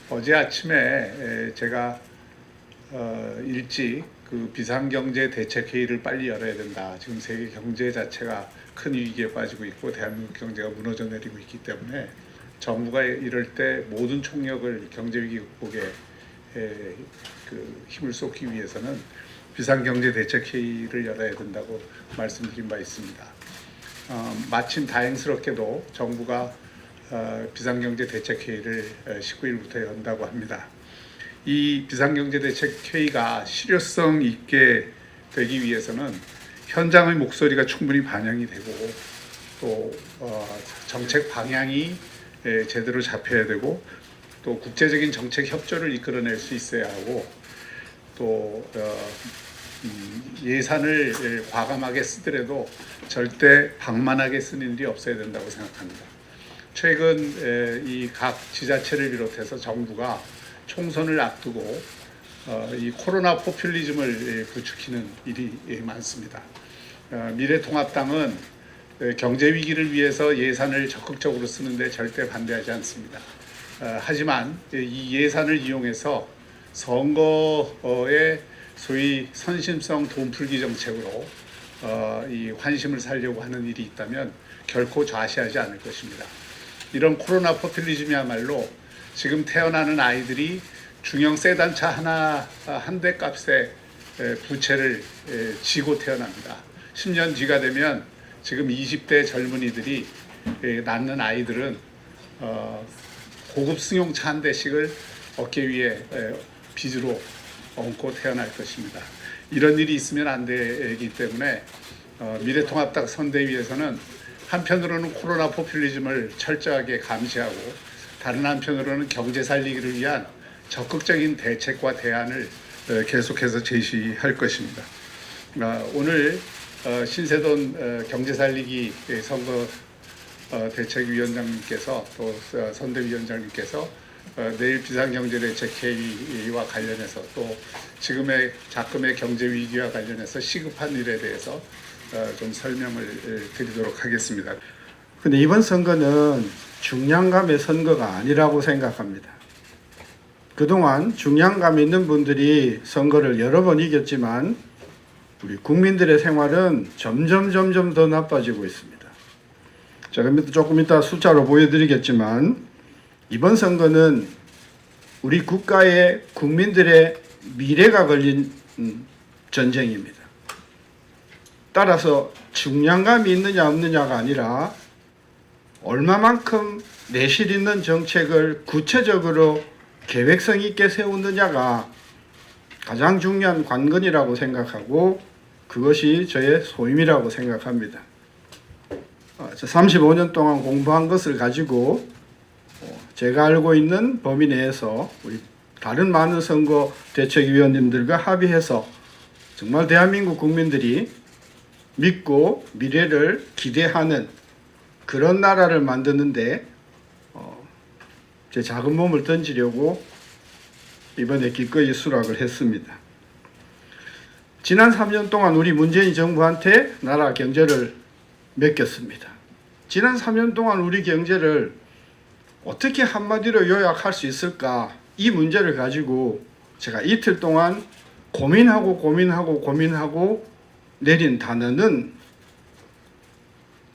어제 아침에 제가 일찍 그 비상경제 대책회의를 빨리 열어야 된다. 지금 세계 경제 자체가 큰 위기에 빠지고 있고 대한민국 경제가 무너져 내리고 있기 때문에 정부가 이럴 때 모든 총력을 경제위기 극복에 그 힘을 쏟기 위해서는 비상경제 대책회의를 열어야 된다고 말씀드린 바 있습니다. 마침 다행스럽게도 정부가 비상경제 대책회의를 19일부터 연다고 합니다. 이 비상경제대책회의가 실효성 있게 되기 위해서는 현장의 목소리가 충분히 반영이 되고 또 정책 방향이 제대로 잡혀야 되고 또 국제적인 정책 협조를 이끌어낼 수 있어야 하고 또 예산을 과감하게 쓰더라도 절대 방만하게 쓰는 일이 없어야 된다고 생각합니다. 최근 이 각 지자체를 비롯해서 정부가 총선을 앞두고 이 코로나 포퓰리즘을 부추기는 일이 많습니다. 미래통합당은 경제 위기를 위해서 예산을 적극적으로 쓰는데 절대 반대하지 않습니다. 하지만 이 예산을 이용해서 선거에 소위 선심성 돈풀기 정책으로 이 환심을 살려고 하는 일이 있다면 결코 좌시하지 않을 것입니다. 이런 코로나 포퓰리즘이야말로 지금 태어나는 아이들이 중형 세단차 한 대 값에 부채를 지고 태어납니다. 10년 뒤가 되면 지금 20대 젊은이들이 낳는 아이들은 고급 승용차 한 대씩을 어깨 위에 빚으로 얹고 태어날 것입니다. 이런 일이 있으면 안 되기 때문에 미래통합당 선대위에서는 한편으로는 코로나 포퓰리즘을 철저하게 감시하고 다른 한편으로는 경제 살리기를 위한 적극적인 대책과 대안을 계속해서 제시할 것입니다. 오늘 신세돈 경제 살리기 선거 대책위원장님께서 또 선대위원장님께서 내일 비상경제대책회의와 관련해서 또 지금의 작금의 경제 위기와 관련해서 시급한 일에 대해서 좀 설명을 드리도록 하겠습니다. 근데 이번 선거는 중량감의 선거가 아니라고 생각합니다. 그동안 중량감 있는 분들이 선거를 여러 번 이겼지만 우리 국민들의 생활은 점점 더 나빠지고 있습니다. 제가 조금 이따 숫자로 보여드리겠지만 이번 선거는 우리 국가의 국민들의 미래가 걸린 전쟁입니다. 따라서 중량감이 있느냐 없느냐가 아니라 얼마만큼 내실 있는 정책을 구체적으로 계획성 있게 세우느냐가 가장 중요한 관건이라고 생각하고 그것이 저의 소임이라고 생각합니다. 35년 동안 공부한 것을 가지고 제가 알고 있는 범위 내에서 우리 다른 많은 선거 대책위원님들과 합의해서 정말 대한민국 국민들이 믿고 미래를 기대하는 그런 나라를 만드는데 제 작은 몸을 던지려고 이번에 기꺼이 수락을 했습니다. 지난 3년 동안 우리 문재인 정부한테 나라 경제를 맡겼습니다. 지난 3년 동안 우리 경제를 어떻게 한마디로 요약할 수 있을까? 이 문제를 가지고 제가 이틀 동안 고민하고 내린 단어는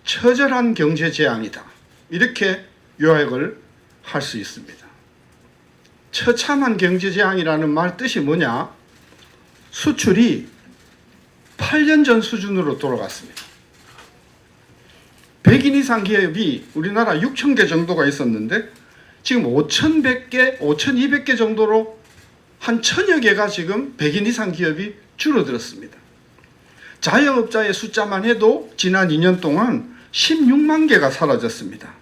처절한 경제 재앙이다. 이렇게 요약을 할 수 있습니다. 처참한 경제 재앙이라는 말 뜻이 뭐냐? 수출이 8년 전 수준으로 돌아갔습니다. 100인 이상 기업이 우리나라 6,000개 정도가 있었는데 지금 5,100개, 5,200개 정도로 한 1,000여 개가 지금 100인 이상 기업이 줄어들었습니다. 자영업자의 숫자만 해도 지난 2년 동안 16만 개가 사라졌습니다.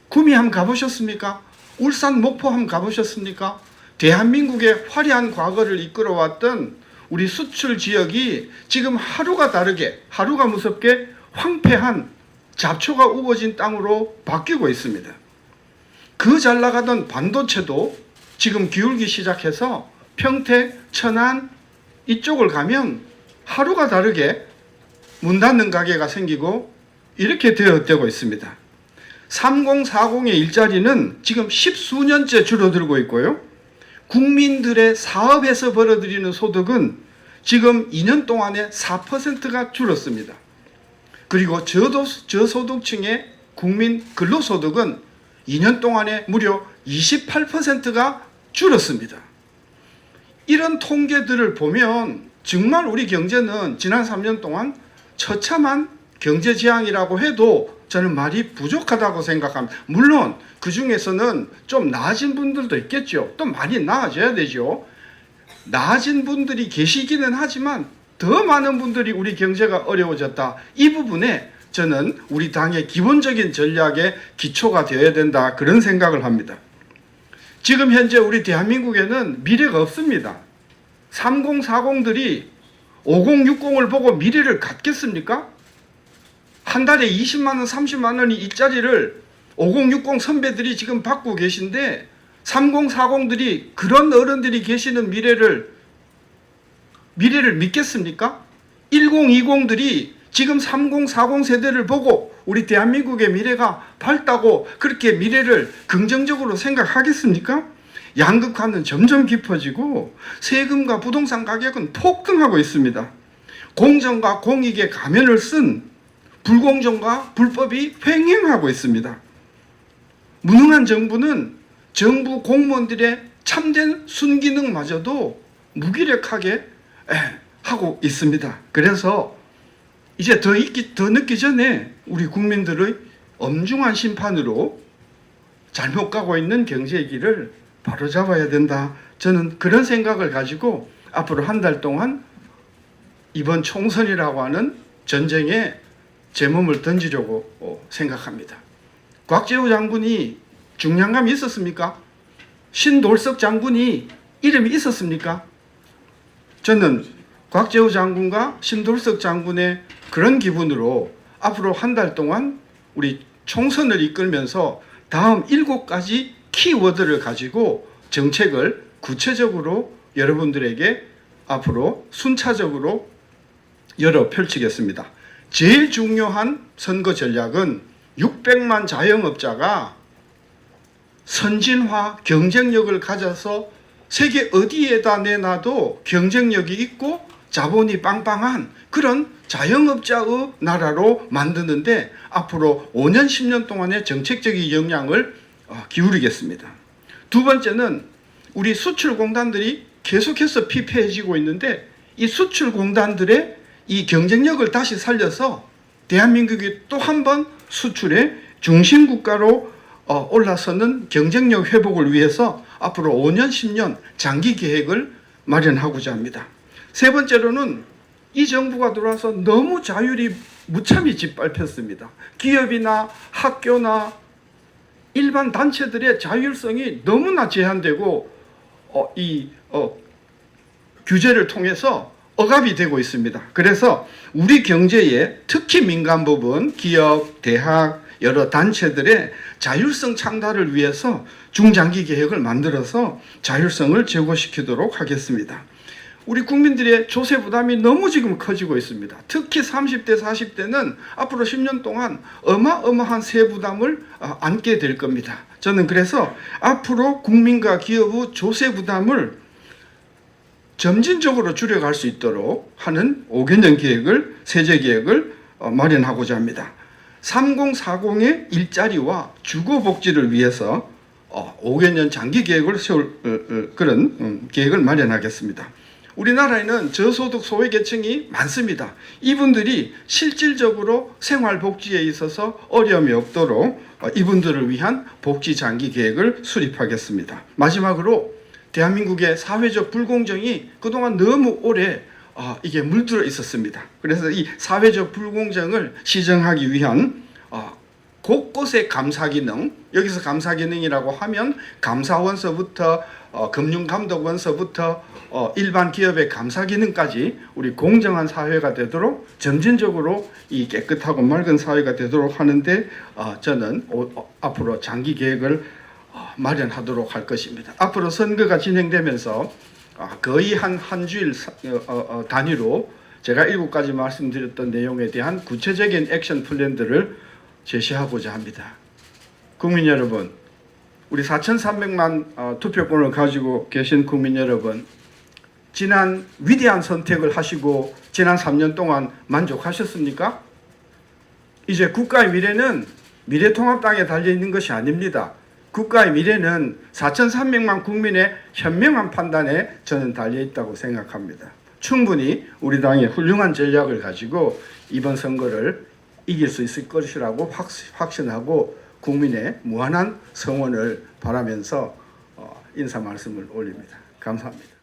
구미 한번 가보셨습니까? 울산, 목포 한번 가보셨습니까? 대한민국의 화려한 과거를 이끌어왔던 우리 수출 지역이 지금 하루가 다르게, 하루가 무섭게 황폐한 잡초가 우거진 땅으로 바뀌고 있습니다. 그 잘 나가던 반도체도 지금 기울기 시작해서 평택, 천안 이쪽을 가면 하루가 다르게 문 닫는 가게가 생기고 이렇게 되고 있습니다. 3040의 일자리는 지금 10수년째 줄어들고 있고요. 국민들의 사업에서 벌어들이는 소득은 지금 2년 동안에 4%가 줄었습니다. 그리고 저소득층의 국민 근로소득은 2년 동안에 무려 28%가 줄었습니다. 이런 통계들을 보면 정말 우리 경제는 지난 3년 동안 처참한 경제 지향이라고 해도 저는 말이 부족하다고 생각합니다. 물론 그 중에서는 좀 나아진 분들도 있겠죠. 또 많이 나아져야 되죠. 나아진 분들이 계시기는 하지만 더 많은 분들이 우리 경제가 어려워졌다. 이 부분에 저는 우리 당의 기본적인 전략의 기초가 되어야 된다. 그런 생각을 합니다. 지금 현재 우리 대한민국에는 미래가 없습니다. 3040들이 5060을 보고 미래를 갖겠습니까? 한 달에 20만 원, 30만 원이 일자리를 5060 선배들이 지금 받고 계신데 3040들이 그런 어른들이 계시는 미래를 믿겠습니까? 1020들이 지금 3040 세대를 보고 우리 대한민국의 미래가 밝다고 그렇게 미래를 긍정적으로 생각하겠습니까? 양극화는 점점 깊어지고 세금과 부동산 가격은 폭등하고 있습니다. 공정과 공익의 가면을 쓴 불공정과 불법이 횡행하고 있습니다. 무능한 정부는 정부 공무원들의 참된 순기능마저도 무기력하게 하고 있습니다. 그래서 이제 더 늦기 전에 우리 국민들의 엄중한 심판으로 잘못 가고 있는 경제의 길을 바로잡아야 된다. 저는 그런 생각을 가지고 앞으로 한 달 동안 이번 총선이라고 하는 전쟁에 제 몸을 던지려고 생각합니다. 곽재우 장군이 중량감이 있었습니까? 신돌석 장군이 이름이 있었습니까? 저는 곽재우 장군과 신돌석 장군의 그런 기분으로 앞으로 한 달 동안 우리 총선을 이끌면서 다음 7가지 키워드를 가지고 정책을 구체적으로 여러분들에게 앞으로 순차적으로 열어 펼치겠습니다. 제일 중요한 선거 전략은 600만 자영업자가 선진화 경쟁력을 가져서 세계 어디에다 내놔도 경쟁력이 있고 자본이 빵빵한 그런 자영업자의 나라로 만드는데 앞으로 5년 10년 동안의 정책적인 역량을 기울이겠습니다. 두 번째는 우리 수출공단들이 계속해서 피폐해지고 있는데 이 수출공단들의 이 경쟁력을 다시 살려서 대한민국이 또 한 번 수출의 중심국가로 올라서는 경쟁력 회복을 위해서 앞으로 5년 10년 장기 계획을 마련하고자 합니다. 세 번째로는 이 정부가 들어와서 너무 자율이 무참히 짓밟혔습니다. 기업이나 학교나 일반 단체들의 자율성이 너무나 제한되고 규제를 통해서 억압이 되고 있습니다. 그래서 우리 경제의 특히 민간 부분, 기업, 대학, 여러 단체들의 자율성 창달을 위해서 중장기 계획을 만들어서 자율성을 제고시키도록 하겠습니다. 우리 국민들의 조세 부담이 너무 지금 커지고 있습니다. 특히 30대, 40대는 앞으로 10년 동안 어마어마한 세 부담을 안게 될 겁니다. 저는 그래서 앞으로 국민과 기업의 조세 부담을 점진적으로 줄여갈 수 있도록 하는 5개년 계획을, 세제 계획을 마련하고자 합니다. 3040의 일자리와 주거복지를 위해서 5개년 장기 계획을 세울 그런 계획을 마련하겠습니다. 우리나라에는 저소득 소외계층이 많습니다. 이분들이 실질적으로 생활복지에 있어서 어려움이 없도록 이분들을 위한 복지 장기 계획을 수립하겠습니다. 마지막으로 대한민국의 사회적 불공정이 그동안 너무 오래 이게 물들어 있었습니다. 그래서 이 사회적 불공정을 시정하기 위한 곳곳의 감사 기능, 여기서 감사 기능이라고 하면 감사원서부터 금융감독원서부터 일반 기업의 감사 기능까지 우리 공정한 사회가 되도록 점진적으로 이 깨끗하고 맑은 사회가 되도록 하는데 저는 앞으로 장기 계획을 마련하도록 할 것입니다. 앞으로 선거가 진행되면서 거의 한 주일 단위로 제가 7가지 말씀드렸던 내용에 대한 구체적인 액션 플랜들을 제시하고자 합니다. 국민 여러분, 우리 4,300만 투표권을 가지고 계신 국민 여러분, 지난 위대한 선택을 하시고 지난 3년 동안 만족하셨습니까? 이제 국가의 미래는 미래통합당에 달려있는 것이 아닙니다. 국가의 미래는 4,300만 국민의 현명한 판단에 저는 달려있다고 생각합니다. 충분히 우리 당의 훌륭한 전략을 가지고 이번 선거를 이길 수 있을 것이라고 확신하고 국민의 무한한 성원을 바라면서 인사 말씀을 올립니다. 감사합니다.